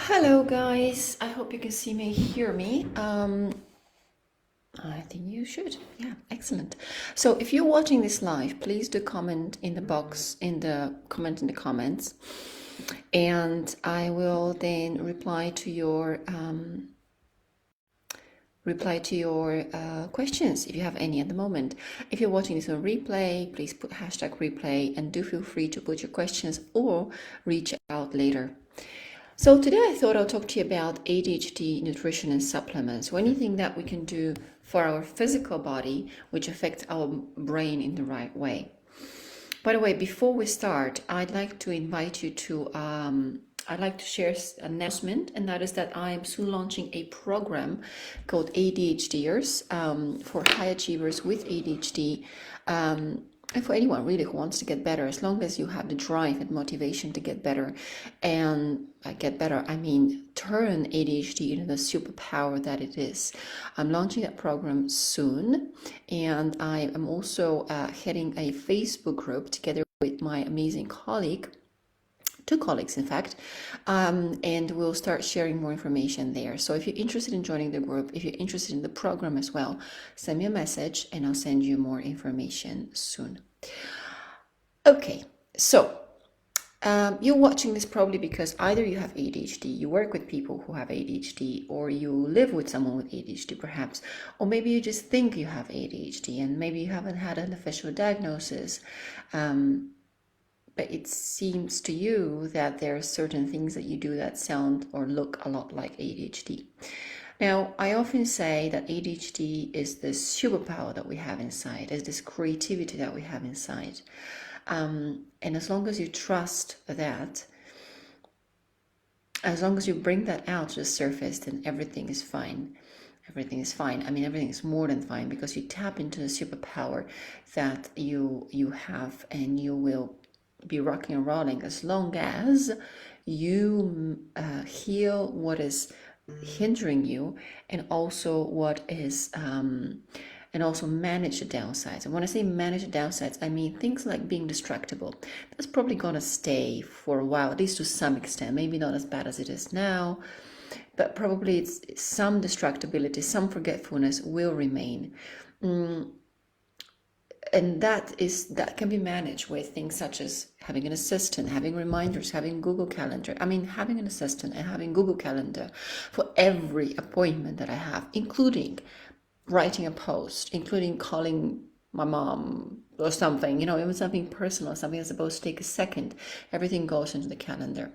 Hello guys, I hope you can see me, hear me. I think you should. Yeah, excellent. So if you're watching this live, please do comment in the box, comment in the comments, and I will then reply to your questions if you have any at the moment. If you're watching this on replay, please put hashtag replay and do feel free to put your questions or reach out later. So today I thought I'll talk to you about ADHD, nutrition and supplements, or anything that we can do for our physical body which affects our brain in the right way. By the way, before we start, I'd like to invite you to I'd like to share an announcement, and that is that I am soon launching a program called ADHDers for high achievers with ADHD. And for anyone really who wants to get better, as long as you have the drive and motivation to get better. And by get better, I mean turn ADHD into the superpower that it is. I'm launching that program soon, and I am also heading a Facebook group together with my amazing colleague, two colleagues in fact, and we'll start sharing more information there. So if you're interested in joining the group, if you're interested in the program as well, send me a message and I'll send you more information soon. Okay, so you're watching this probably because either you have ADHD, you work with people who have ADHD, or you live with someone with ADHD perhaps, or maybe you just think you have ADHD and maybe you haven't had an official diagnosis. But it seems to you that there are certain things that you do that sound or look a lot like ADHD. Now, I often say that ADHD is this superpower that we have inside, is this creativity that we have inside. And as long as you trust that, as long as you bring that out to the surface, then everything is fine. Everything is fine. I mean, everything is more than fine because you tap into the superpower that you have, and you will be rocking and rolling as long as you heal what is hindering you, and also what is and also manage the downsides. And when I say manage the downsides, I mean things like being distractible. That's probably gonna stay for a while, at least to some extent. Maybe not as bad as it is now, but probably it's some distractibility, some forgetfulness will remain. And that can be managed with things such as having an assistant, having reminders, having Google Calendar. I mean, having an assistant and having Google Calendar for every appointment that I have, including writing a post, including calling my mom or something, even something personal, something that's supposed to take a second. Everything goes into the calendar.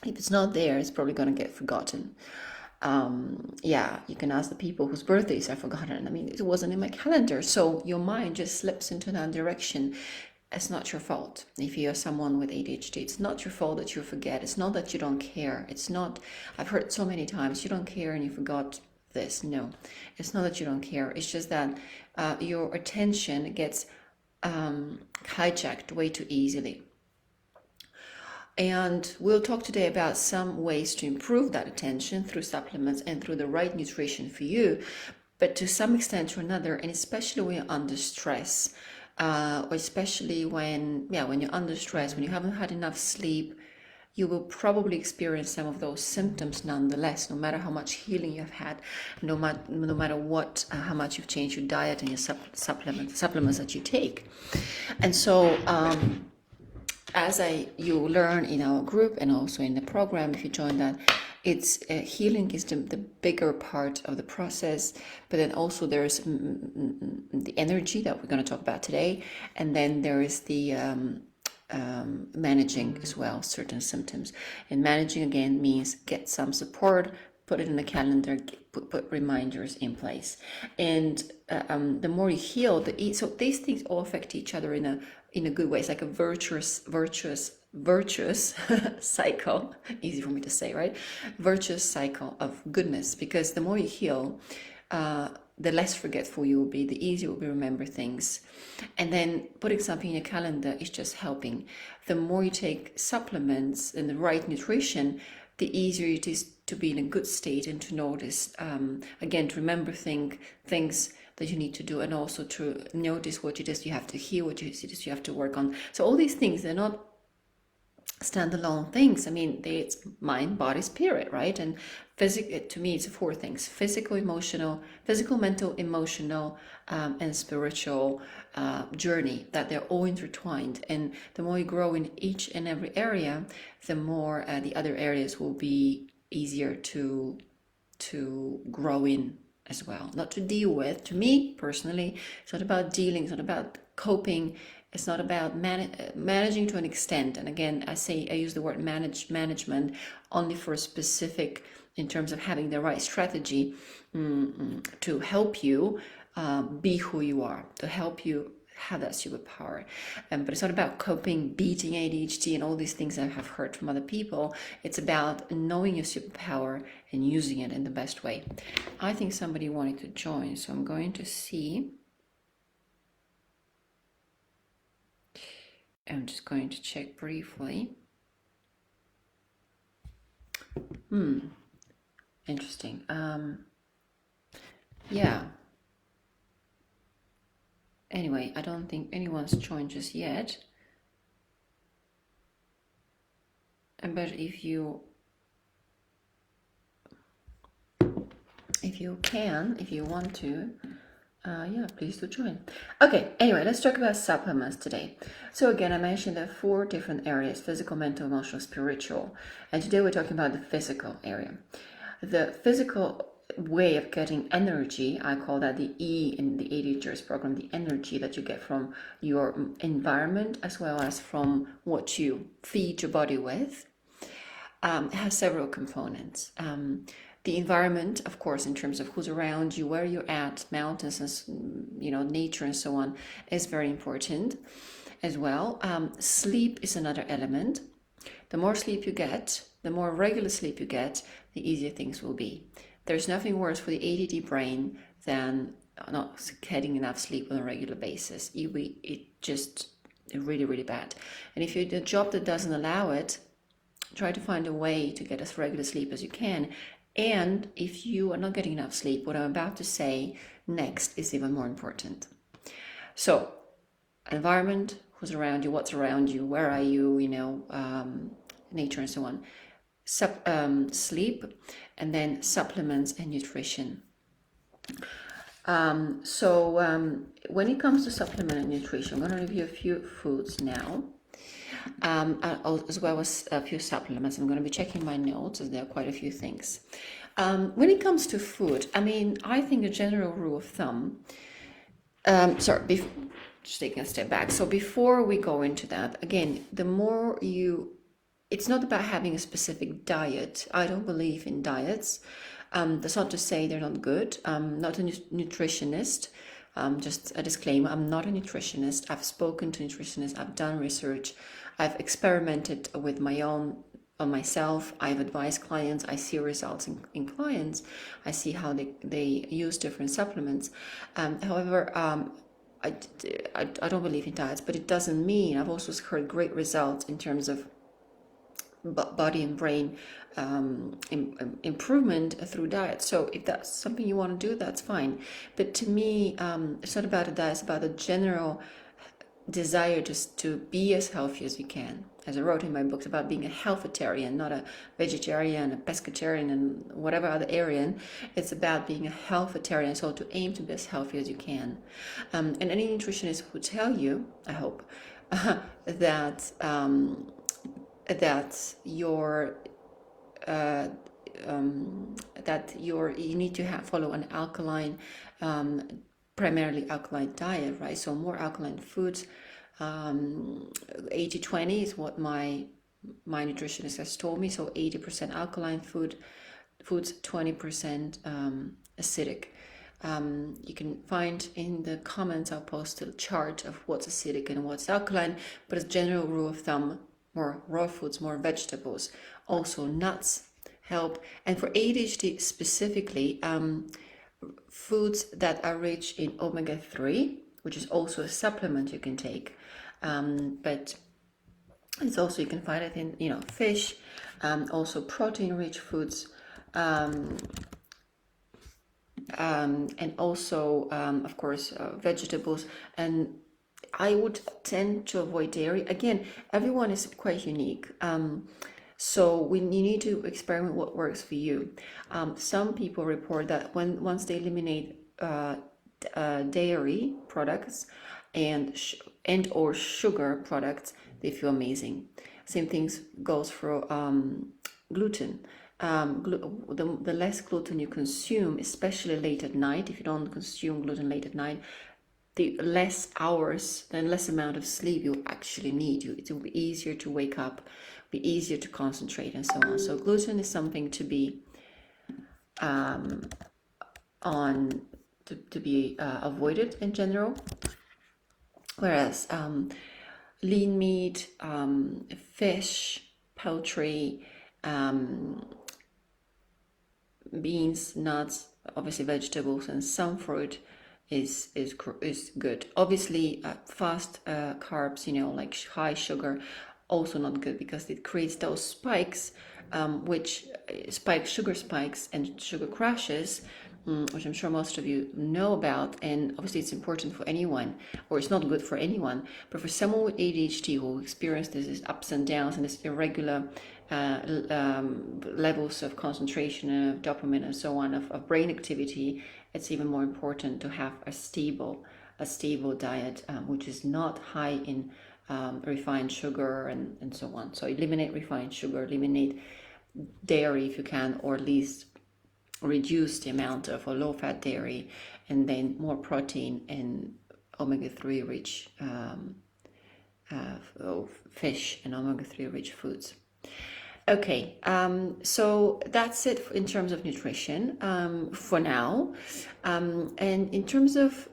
If it's not there, it's probably going to get forgotten. You can ask the people whose birthdays I've forgotten. I mean, it wasn't in my calendar, so your mind just slips into that direction. It's not your fault. If you're someone with ADHD, it's not your fault that you forget. It's not that you don't care. It's not, I've heard so many times, you don't care and you forgot this. No, it's not that you don't care. It's just that your attention gets hijacked way too easily. And we'll talk today about some ways to improve that attention through supplements and through the right nutrition for you. But to some extent or another, and especially when you're under stress, or especially when you're under stress, when you haven't had enough sleep, you will probably experience some of those symptoms nonetheless, no matter how much healing you've had, no matter what, how much you've changed your diet and your supplements that you take. And so, as you learn in our group and also in the program, if you join that, it's healing is the bigger part of the process, but then also there's the energy that we're going to talk about today, and then there is the managing as well certain symptoms. And managing again means get some support, put it in the calendar, put reminders in place, and the more you heal, so these things all affect each other in a good way. It's like a virtuous cycle. Easy for me to say, right? Virtuous cycle of goodness, because the more you heal, the less forgetful you will be, the easier it will be to remember things. And then putting something in your calendar is just helping. The more you take supplements and the right nutrition, the easier it is to be in a good state and to notice, again, to remember things that you need to do, and also to notice what it is you have to heal, what it is you have to work on. So all these things, they're not standalone things. I mean, it's mind, body, spirit, right? And physical, to me, it's four things: physical, mental, emotional, and spiritual journey, that they're all intertwined. And the more you grow in each and every area, the more the other areas will be easier to grow in as well, not to deal with. To me personally, it's not about dealing, it's not about coping, it's not about managing to an extent. And again, I use the word management only for a specific, in terms of having the right strategy to help you be who you are, to help you have that superpower. But it's not about coping, beating ADHD and all these things I have heard from other people. It's about knowing your superpower and using it in the best way. I think somebody wanted to join, so I'm going to see. I'm just going to check briefly. Interesting. Yeah. Anyway, I don't think anyone's joined just yet. But if you want to, yeah, please do join. Okay, anyway, let's talk about supplements today. So again, I mentioned there are 4 different areas: physical, mental, emotional, spiritual. And today we're talking about the physical area. The physical way of getting energy, I call that the E in the ADHD program, the energy that you get from your environment as well as from what you feed your body with, has several components. The environment, of course, in terms of who's around you, where you're at, mountains, and nature and so on, is very important as well. Sleep is another element. The more sleep you get, the more regular sleep you get, the easier things will be. There's nothing worse for the ADD brain than not getting enough sleep on a regular basis. It just really, really bad. And if you're in a job that doesn't allow it, try to find a way to get as regular sleep as you can. And if you are not getting enough sleep, what I'm about to say next is even more important. So, environment, who's around you, what's around you, where are you, nature and so on. Sleep, and then supplements and nutrition. When it comes to supplement and nutrition, I'm going to review a few foods now. As well as a few supplements. I'm going to be checking my notes, as there are quite a few things. When it comes to food, I think a general rule of thumb, just taking a step back. So before we go into that, again, it's not about having a specific diet. I don't believe in diets. That's not to say they're not good. I'm not a nutritionist. Just a disclaimer, I'm not a nutritionist. I've spoken to nutritionists, I've done research, I've experimented with on myself. I've advised clients, I see results in clients, I see how they use different supplements. However, I don't believe in diets, but it doesn't mean, I've also heard great results in terms of body and brain improvement through diet. So if that's something you want to do, that's fine. But to me, it's not about a diet, it's about a general desire just to be as healthy as you can. As I wrote in my books, about being a healthitarian, not a vegetarian, a pescatarian, and whatever other Aryan. It's about being a healthitarian, so to aim to be as healthy as you can. And any nutritionist would tell you, I hope, that you need to follow an alkaline, primarily alkaline diet, right? So more alkaline foods. 80-20 is what my nutritionist has told me. So 80% alkaline foods, 20% acidic. You can find in the comments, I'll post a chart of what's acidic and what's alkaline, but as a general rule of thumb, more raw foods, more vegetables, also nuts help. And for ADHD specifically, foods that are rich in omega-3, which is also a supplement you can take, but it's also, you can find it in fish, also protein-rich foods, and also of course vegetables, and I would tend to avoid dairy. Again, everyone is quite unique. So you need to experiment what works for you. Some people report that once they eliminate dairy products and or sugar products, they feel amazing. Same things goes for gluten. The less gluten you consume, especially late at night, if you don't consume gluten late at night, the less hours and less amount of sleep you actually need. It will be easier to wake up, be easier to concentrate, and so on. So gluten is something to be avoided in general. Whereas lean meat, fish, poultry, beans, nuts, obviously vegetables, and some fruit is good. Obviously, fast carbs, like high sugar, also not good because it creates those spikes, which sugar spikes and sugar crashes, which I'm sure most of you know about. And obviously it's important for anyone, or it's not good for anyone, but for someone with ADHD who experiences these ups and downs and this irregular levels of concentration, of dopamine and so on, of brain activity, it's even more important to have a stable diet, which is not high in refined sugar and so on. So eliminate refined sugar, eliminate dairy if you can, or at least reduce the amount of a low-fat dairy, and then more protein and omega-3 rich fish and omega-3 rich foods. Okay, so that's it in terms of nutrition for now. And in terms of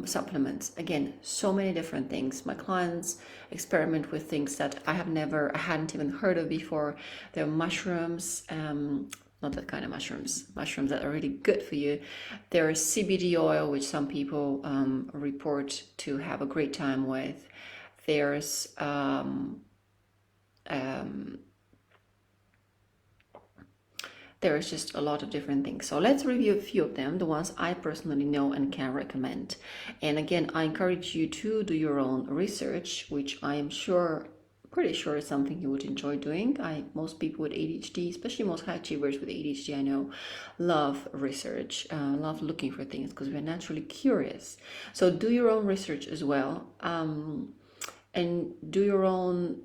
supplements, again, so many different things. My clients experiment with things that I hadn't even heard of before. There are mushrooms, not that kind of mushrooms that are really good for you. There is CBD oil, which some people report to have a great time with. There's there is just a lot of different things. So let's review a few of them, the ones I personally know and can recommend. And again, I encourage you to do your own research, which I am pretty sure is something you would enjoy doing. Most people with ADHD, especially most high achievers with ADHD, I know, love research, love looking for things because we're naturally curious. So do your own research as well, and do your own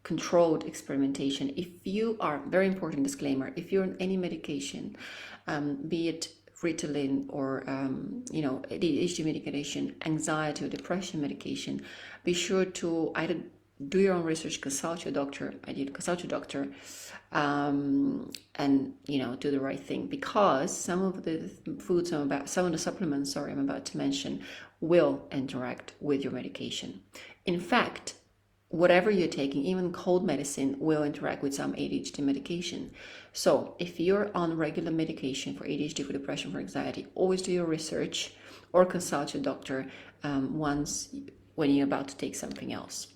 controlled experimentation. If you are, very important disclaimer, if you're on any medication, be it Ritalin or ADHD medication, anxiety or depression medication, be sure to either do your own research, consult your doctor, and do the right thing, because some of the supplements I'm about to mention will interact with your medication. In fact, whatever you're taking, even cold medicine, will interact with some ADHD medication. So if you're on regular medication for ADHD, for depression, for anxiety, always do your research or consult your doctor when you're about to take something else,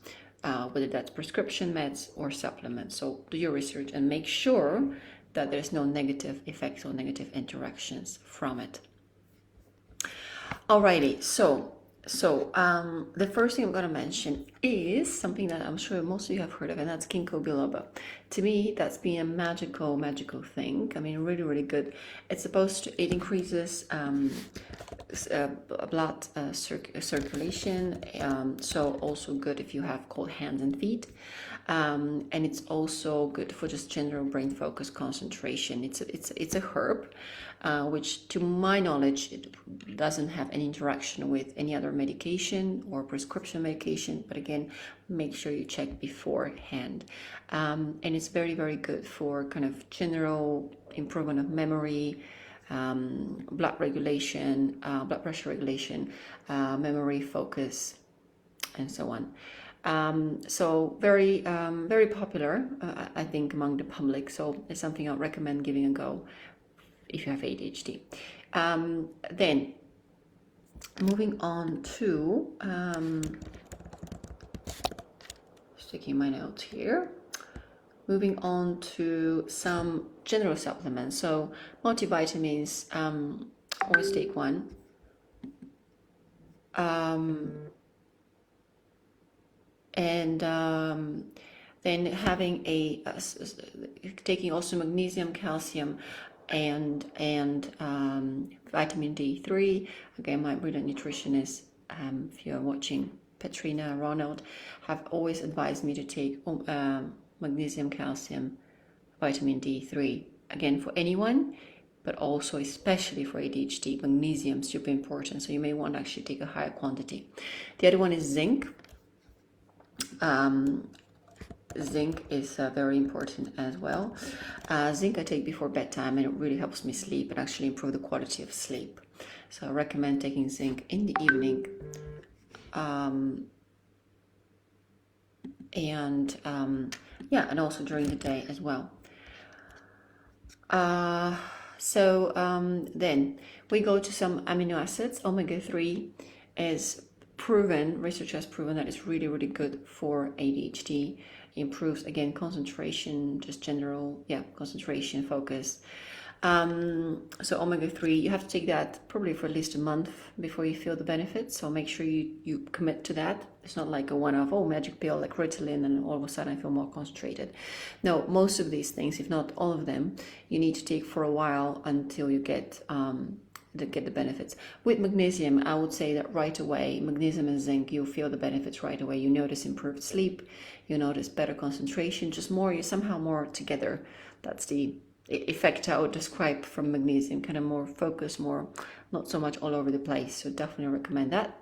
whether that's prescription meds or supplements. So do your research and make sure that there's no negative effects or negative interactions from it. Alrighty, so the first thing I'm going to mention is something that I'm sure most of you have heard of, and that's ginkgo biloba. To me, that's been a magical thing. I mean, really, really good. It increases blood circulation, so also good if you have cold hands and feet. And it's also good for just general brain focus, concentration. It's a herb, which to my knowledge, it doesn't have any interaction with any other medication or prescription medication, but again, make sure you check beforehand. And it's very, very good for kind of general improvement of memory, blood regulation, blood pressure regulation, memory, focus, and so on. So very, very popular, I think, among the public. So it's something I would recommend giving a go if you have ADHD. Then moving on to, just taking my notes here. Moving on to some general supplements. So multivitamins, always take one. and then having taking also magnesium, calcium, and vitamin D3. Again, my brilliant nutritionist, if you're watching, Petrina Ronald, have always advised me to take magnesium, calcium, vitamin D3. Again, for anyone, but also especially for ADHD, magnesium is super important. So you may want to actually take a higher quantity. The other one is zinc. Zinc is very important as well. Zinc I take before bedtime, and it really helps me sleep and actually improve the quality of sleep. So I recommend taking zinc in the evening, and also during the day as well. Then we go to some amino acids. Omega-3 is proven, research has proven that it's really, really good for ADHD. It improves, again, concentration, just general, concentration, focus. So omega-3, you have to take that probably for at least a month before you feel the benefits. So make sure you commit to that. It's not like a one-off, magic pill like Ritalin, and all of a sudden I feel more concentrated. No, most of these things, if not all of them, you need to take for a while until you get the benefits. With magnesium, I would say that right away, magnesium and zinc, you'll feel the benefits right away. You notice improved sleep, you notice better concentration, just more, you're somehow more together. That's the effect I would describe from magnesium, kind of more focused, more, not so much all over the place. So definitely recommend that.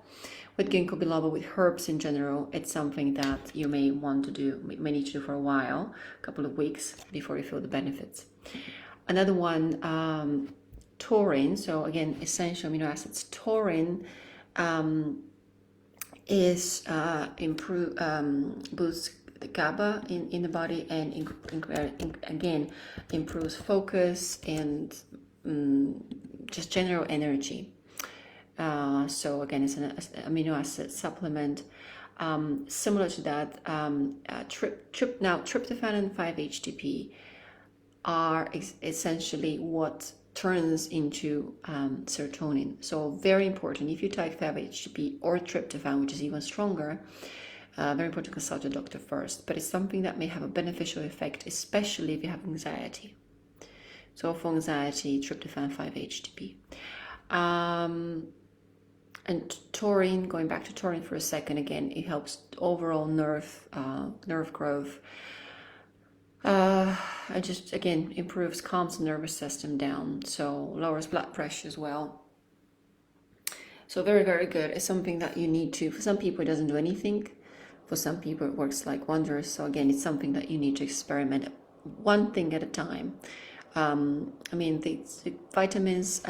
With ginkgo biloba, with herbs in general, it's something that you may want to do, may need to do for a while, a couple of weeks before you feel the benefits. Another one, taurine. So again, essential amino acids. Taurine boosts the GABA in the body, and again improves focus and just general energy. So again, it's an amino acid supplement. Similar to that, tryptophan and 5-HTP are essentially what turns into serotonin. So very important, if you take 5-HTP or tryptophan, which is even stronger, very important to consult a doctor first. But it's something that may have a beneficial effect, especially if you have anxiety. So for anxiety, tryptophan, 5-HTP. And taurine, going back to taurine for a second, again, it helps overall nerve growth. It just, again, improves, calms the nervous system down, so lowers blood pressure as well. So very, very good. It's something that you need to, for some people it doesn't do anything. For some people it works like wonders. So again, it's something that you need to experiment one thing at a time. The vitamins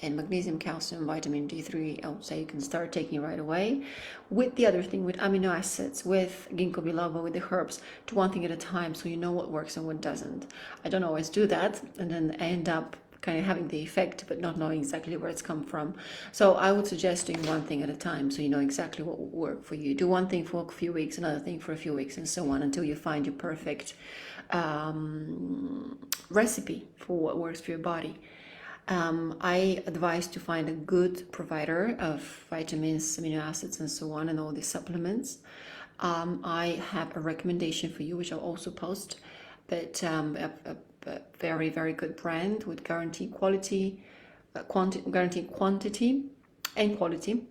and magnesium, calcium, vitamin D3, I would say you can start taking right away. With the other thing, with amino acids, with ginkgo biloba, with the herbs, do one thing at a time so you know what works and what doesn't. I don't always do that, and then I end up kind of having the effect but not knowing exactly where it's come from. So I would suggest doing one thing at a time so you know exactly what will work for you. Do one thing for a few weeks, another thing for a few weeks, and so on, until you find your perfect recipe for what works for your body. I advise to find a good provider of vitamins, amino acids, and so on, and all these supplements. I have a recommendation for you, which I'll also post, but a very, very good brand with guaranteed quality, guaranteed quantity and quality.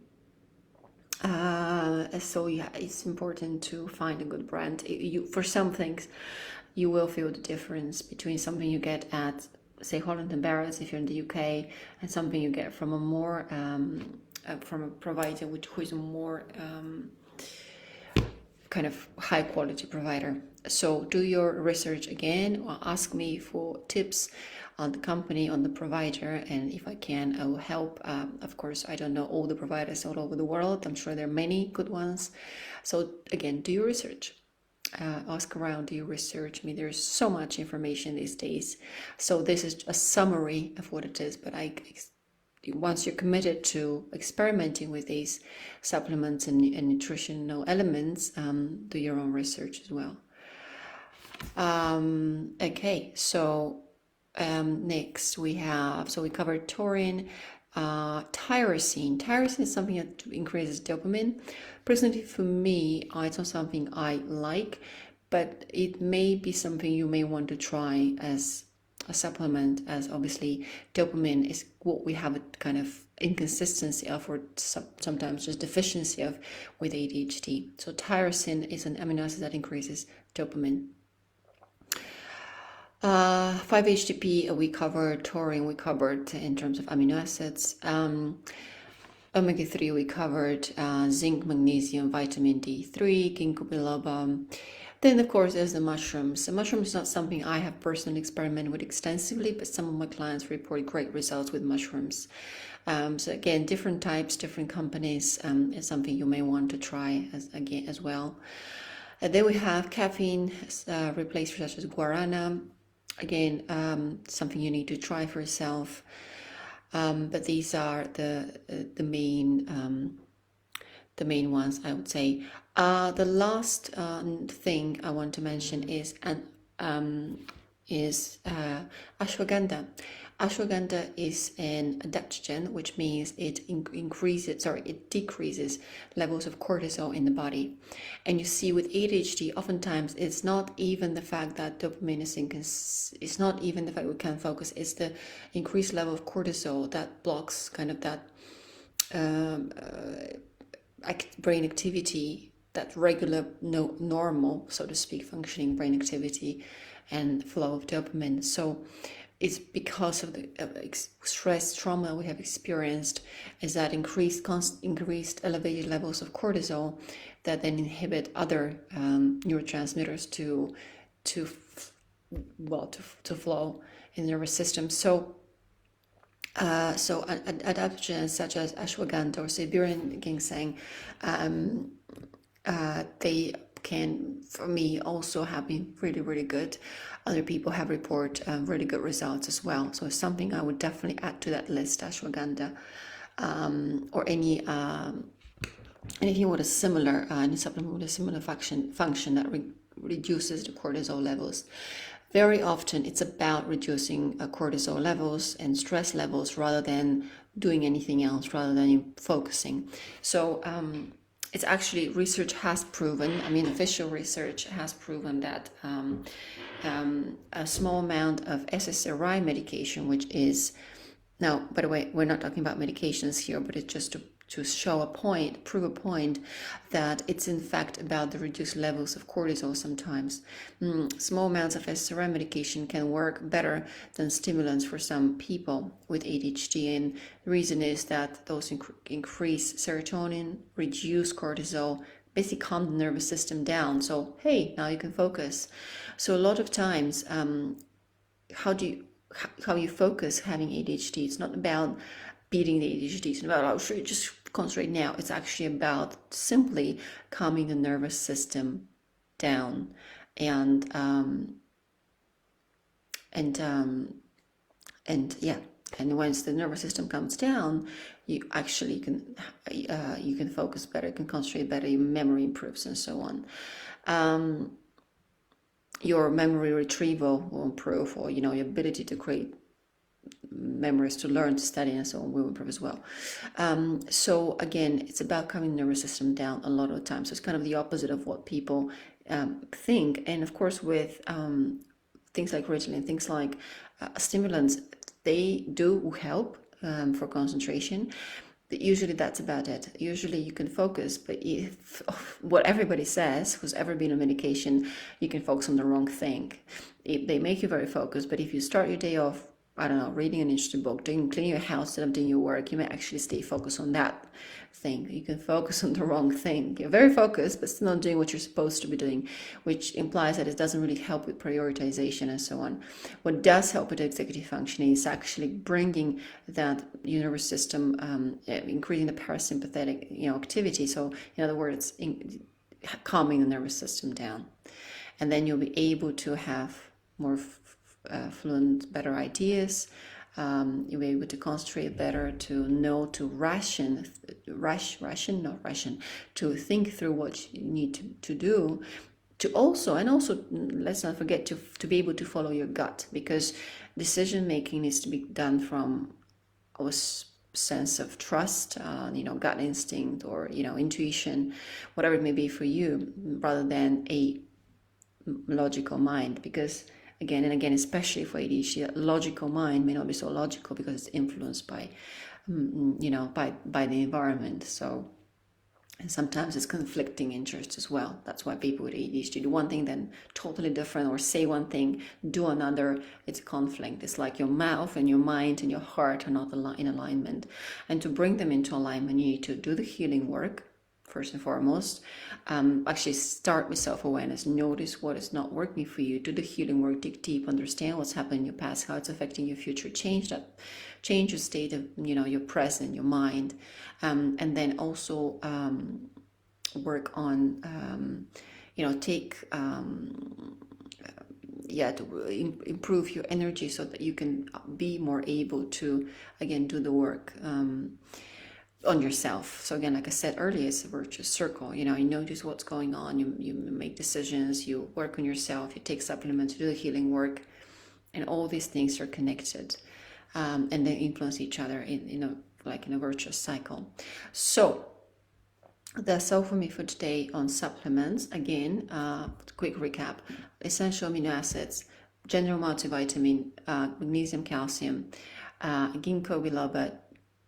So yeah, it's important to find a good brand. For some things, you will feel the difference between something you get at, say, Holland and Barrett's if you're in the UK, and something you get from a more from a provider who is a more kind of high quality provider. So do your research again, or ask me for tips on the company, on the provider, and if I can, I will help. Of course, I don't know all the providers all over the world. I'm sure there are many good ones. So again, do your research. Ask around, do your research. There's so much information these days. So this is a summary of what it is, but once you're committed to experimenting with these supplements and nutritional elements, do your own research as well. Okay, so next we covered taurine, Tyrosine. Tyrosine is something that increases dopamine. Personally, for me, it's not something I like, but it may be something you may want to try as a supplement, as obviously dopamine is what we have a kind of inconsistency of, or sometimes just deficiency of with ADHD. So tyrosine is an amino acid that increases dopamine. 5-HTP we covered, taurine we covered in terms of amino acids. Omega-3 we covered, zinc, magnesium, vitamin D3, ginkgo biloba. Then, of course, there's the mushrooms. The mushroom is not something I have personally experimented with extensively, but some of my clients report great results with mushrooms. So again, different types, different companies is something you may want to try as well. Then we have caffeine replaced such as guarana. Again, something you need to try for yourself. But these are the main ones, I would say. The last thing I want to mention is ashwagandha. Ashwagandha is an adaptogen, which means it decreases levels of cortisol in the body. And you see with ADHD, oftentimes it's not even the fact that dopamine it's not even the fact we can't focus, it's the increased level of cortisol that blocks kind of that brain activity, that regular, normal, so to speak, functioning brain activity and flow of dopamine. So it's because of the stress, trauma we have experienced, is that increased elevated levels of cortisol that then inhibit other neurotransmitters to flow in the nervous system. So adaptogens such as ashwagandha or Siberian ginseng, they can, for me, also have been really, really good. Other people have reported really good results as well. So it's something I would definitely add to that list, ashwagandha, or anything with a similar, any supplement with a similar function that reduces the cortisol levels. Very often it's about reducing cortisol levels and stress levels rather than doing anything else, rather than focusing. So it's actually, research has proven, official research has proven that a small amount of SSRI medication, which is, now, by the way, we're not talking about medications here, but it's just to prove a point that it's in fact about the reduced levels of cortisol sometimes. Small amounts of SSRI medication can work better than stimulants for some people with ADHD, and the reason is that those increase serotonin, reduce cortisol, basically calm the nervous system down. So, hey, now you can focus. So a lot of times, how you focus having ADHD, it's not about beating the ADHD, it's about, oh, sure, just concentrate now. It's actually about simply calming the nervous system down, and once the nervous system comes down, you actually can focus better, you can concentrate better, your memory improves, and so on. Your memory retrieval will improve, or your ability to create memories, to learn, to study, and so on, will improve as well. So again, it's about calming the nervous system down a lot of the time. So it's kind of the opposite of what people think. And of course, with things like Ritalin, things like stimulants, they do help for concentration. But usually that's about it. Usually you can focus, but if what everybody says, who's ever been on medication, you can focus on the wrong thing. They make you very focused, but if you start your day off, I don't know, reading an interesting book, cleaning your house instead of doing your work, you may actually stay focused on that thing. You can focus on the wrong thing. You're very focused, but still not doing what you're supposed to be doing, which implies that it doesn't really help with prioritization and so on. What does help with executive functioning is actually bringing that nervous system, increasing the parasympathetic, activity. So in other words, calming the nervous system down. And then you'll be able to have more fluent, better ideas. You'll be able to concentrate better, to know, to to think through what you need to do, to also let's not forget to be able to follow your gut, because decision making needs to be done from our sense of trust, gut instinct, or intuition, whatever it may be for you, rather than a logical mind. Because again and again, especially for ADHD, a logical mind may not be so logical because it's influenced by by the environment. So, and sometimes it's conflicting interests as well. That's why people with ADHD do one thing, then totally different, or say one thing, do another. It's conflict. It's like your mouth and your mind and your heart are not in alignment. And to bring them into alignment, you need to do the healing work, first and foremost. Actually start with self-awareness. Notice what is not working for you. Do the healing work, dig deep, understand what's happened in your past, how it's affecting your future. Change your state of your present, your mind, and then also work on to improve your energy so that you can be more able to again do the work on yourself. So again, like I said earlier, it's a virtuous circle. You notice what's going on, you make decisions, you work on yourself, you take supplements, you do the healing work, and all these things are connected, and they influence each other in a virtuous cycle. So that's all for me for today on supplements. Again, quick recap: essential amino acids, general multivitamin, magnesium, calcium, ginkgo biloba,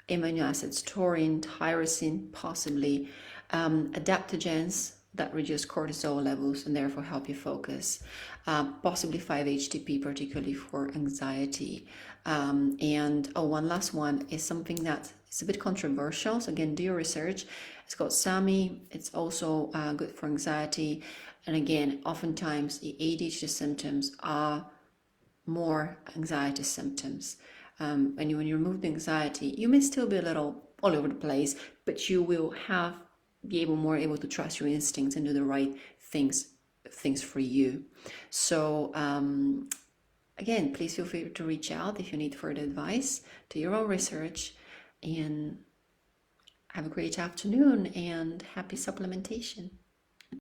amino acids, taurine, tyrosine, possibly adaptogens that reduce cortisol levels and therefore help you focus, possibly 5-HTP, particularly for anxiety. And one last one is something that is a bit controversial. So again, do your research. It's called SAMI. It's also good for anxiety. And again, oftentimes the ADHD symptoms are more anxiety symptoms. And when you remove the anxiety, you may still be a little all over the place, but you will be more able to trust your instincts and do the right things for you. So again, please feel free to reach out if you need further advice, do your own research, and have a great afternoon and happy supplementation.